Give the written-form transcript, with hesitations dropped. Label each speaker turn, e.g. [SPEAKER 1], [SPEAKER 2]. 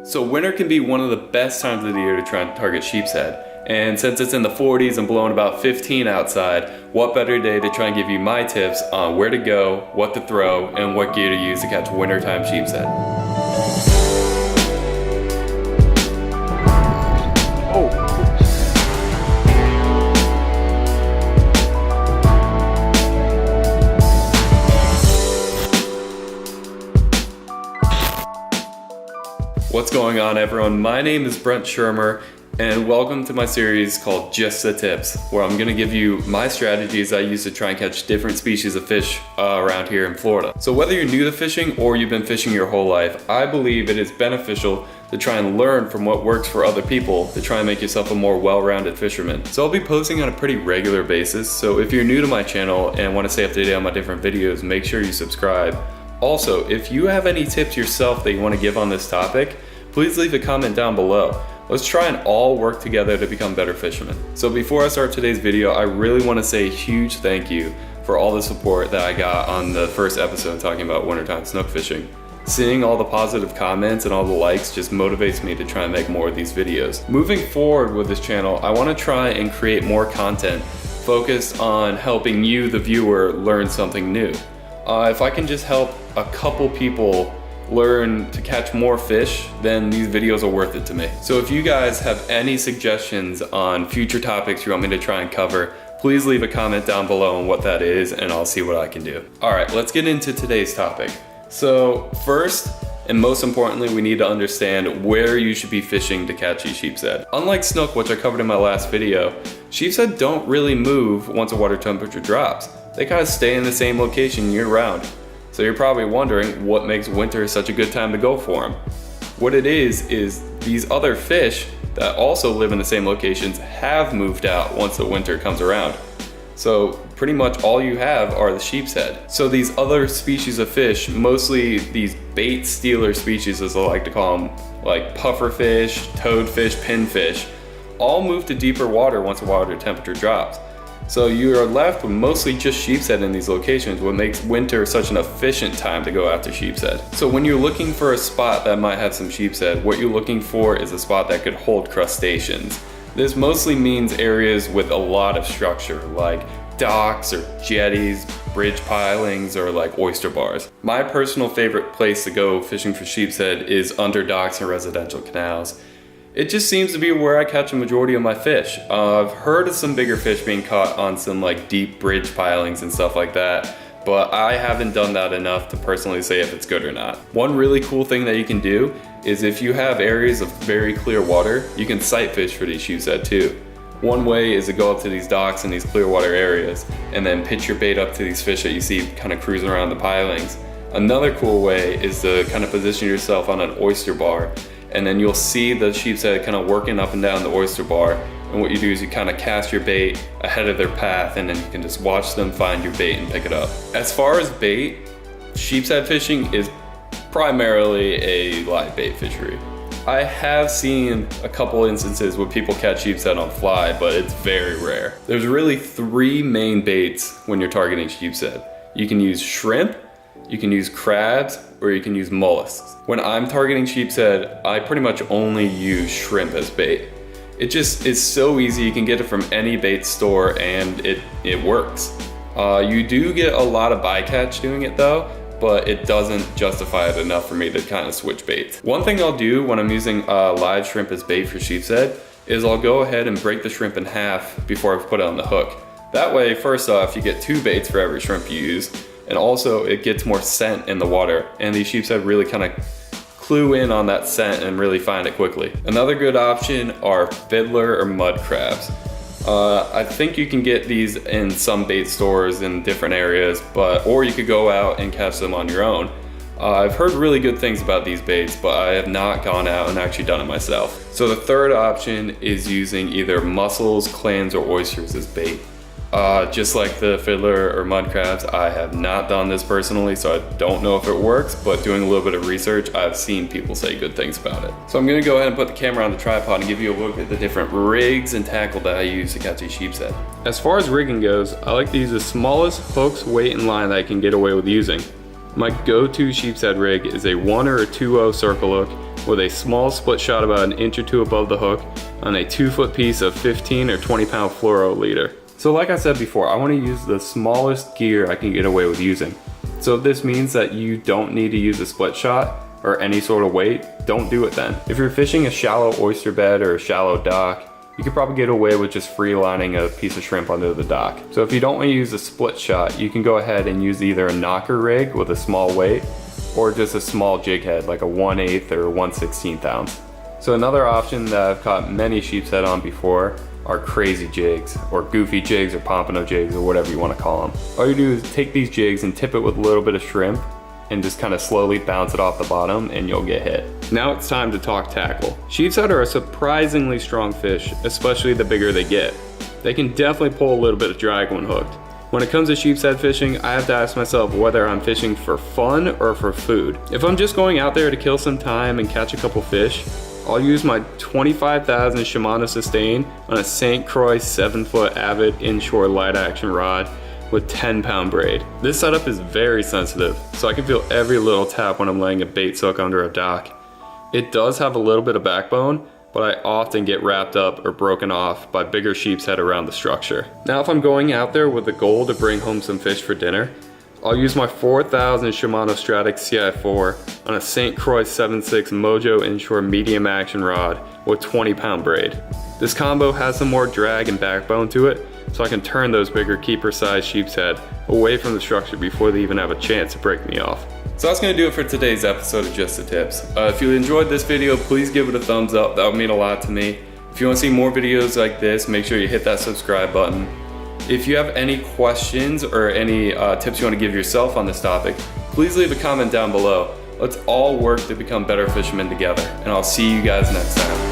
[SPEAKER 1] So winter can be one of the best times of the year to try and target sheepshead. And since it's in the 40s and blowing about 15 outside, what better day to try and give you my tips on where to go, what to throw, and what gear to use to catch wintertime sheepshead. What's going on, everyone? My name is Brent Shermer, and welcome to my series called Just the Tips, where I'm gonna give you my strategies I use to try and catch different species of fish around here in Florida. So whether you're new to fishing or you've been fishing your whole life, I believe it is beneficial to try and learn from what works for other people to try and make yourself a more well-rounded fisherman. So I'll be posting on a pretty regular basis, so if you're new to my channel and want to stay up to date on my different videos, make sure you subscribe. Also, if you have any tips yourself that you want to give on this topic, please leave a comment down below. Let's try and all work together to become better fishermen. So before I start today's video, I really want to say a huge thank you for all the support that I got on the first episode talking about wintertime snook fishing. Seeing all the positive comments and all the likes just motivates me to try and make more of these videos. Moving forward with this channel, I want to try and create more content focused on helping you, the viewer, learn something new. If I can just help a couple people learn to catch more fish, then these videos are worth it to me. So if you guys have any suggestions on future topics you want me to try and cover, please leave a comment down below on what that is and I'll see what I can do. All right, let's get into today's topic. So first, and most importantly, we need to understand where you should be fishing to catch these sheepshead. Unlike snook, which I covered in my last video, sheepshead don't really move once the water temperature drops. They kind of stay in the same location year round. So you're probably wondering what makes winter such a good time to go for them. What it is these other fish that also live in the same locations have moved out once the winter comes around. So pretty much all you have are the sheepshead. So these other species of fish, mostly these bait stealer species as I like to call them, like pufferfish, toadfish, pinfish, all move to deeper water once the water temperature drops. So you are left with mostly just sheepshead in these locations, what makes winter such an efficient time to go after sheepshead. So when you're looking for a spot that might have some sheepshead, what you're looking for is a spot that could hold crustaceans. This mostly means areas with a lot of structure, like docks or jetties, bridge pilings, or like oyster bars. My personal favorite place to go fishing for sheepshead is under docks and residential canals. It just seems to be where I catch a majority of my fish. I've heard of some bigger fish being caught on some like deep bridge pilings and stuff like that, but I haven't done that enough to personally say if it's good or not. One really cool thing that you can do is if you have areas of very clear water, you can sight fish for these sheepshead too. One way is to go up to these docks and these clear water areas and then pitch your bait up to these fish that you see kind of cruising around the pilings. Another cool way is to kind of position yourself on an oyster bar, and then you'll see the sheepshead kind of working up and down the oyster bar, and what you do is you kind of cast your bait ahead of their path and then you can just watch them find your bait and pick it up. As far as bait, sheepshead fishing is primarily a live bait fishery. I have seen a couple instances where people catch sheepshead on fly, but it's very rare. There's really three main baits when you're targeting sheepshead. You can use shrimp, you can use crabs, or you can use mollusks. When I'm targeting sheepshead, I pretty much only use shrimp as bait. It just is so easy, you can get it from any bait store and it works. You do get a lot of bycatch doing it though, but it doesn't justify it enough for me to kind of switch baits. One thing I'll do when I'm using live shrimp as bait for sheepshead is I'll go ahead and break the shrimp in half before I put it on the hook. That way, first off, you get 2 baits for every shrimp you use, and also it gets more scent in the water, and these sheepshead really kind of clue in on that scent and really find it quickly. Another good option are fiddler or mud crabs. I think you can get these in some bait stores in different areas, or you could go out and catch them on your own. I've heard really good things about these baits, but I have not gone out and actually done it myself. So the third option is using either mussels, clams, or oysters as bait. Just like the fiddler or mud crabs, I have not done this personally, so I don't know if it works, but doing a little bit of research, I've seen people say good things about it. So I'm gonna go ahead and put the camera on the tripod and give you a look at the different rigs and tackle that I use to catch these sheepshead. As far as rigging goes, I like to use the smallest hooks, weight, and line that I can get away with using. My go-to sheepshead rig is a 1 or a 2-0 circle hook with a small split shot about an inch or two above the hook on a 2-foot piece of 15 or 20 pound fluoro leader. So like I said before, I want to use the smallest gear I can get away with using. So if this means that you don't need to use a split shot or any sort of weight, don't do it then. If you're fishing a shallow oyster bed or a shallow dock, you could probably get away with just freelining a piece of shrimp under the dock. So if you don't want to use a split shot, you can go ahead and use either a knocker rig with a small weight or just a small jig head like a 1/8 or 1/16 ounce. So another option that I've caught many sheepshead on before are crazy jigs or goofy jigs or pompano jigs or whatever you want to call them. All you do is take these jigs and tip it with a little bit of shrimp and just kind of slowly bounce it off the bottom and you'll get hit. Now it's time to talk tackle. Sheepshead are a surprisingly strong fish, especially the bigger they get. They can definitely pull a little bit of drag when hooked. When it comes to sheepshead fishing, I have to ask myself whether I'm fishing for fun or for food. If I'm just going out there to kill some time and catch a couple fish, I'll use my 25,000 Shimano Sustain on a St. Croix 7-foot Avid inshore light action rod with 10-pound braid. This setup is very sensitive, so I can feel every little tap when I'm laying a bait hook under a dock. It does have a little bit of backbone, but I often get wrapped up or broken off by bigger sheepshead around the structure. Now if I'm going out there with the goal to bring home some fish for dinner, I'll use my 4,000 Shimano Stratic CI4 on a St. Croix 7.6 Mojo inshore medium action rod with 20-pound braid. This combo has some more drag and backbone to it, so I can turn those bigger keeper-sized sheepshead away from the structure before they even have a chance to break me off. So that's going to do it for today's episode of Just the Tips. If you enjoyed this video, please give it a thumbs up. That would mean a lot to me. If you want to see more videos like this, make sure you hit that subscribe button. If you have any questions or any tips you want to give yourself on this topic, please leave a comment down below. Let's all work to become better fishermen together, and I'll see you guys next time.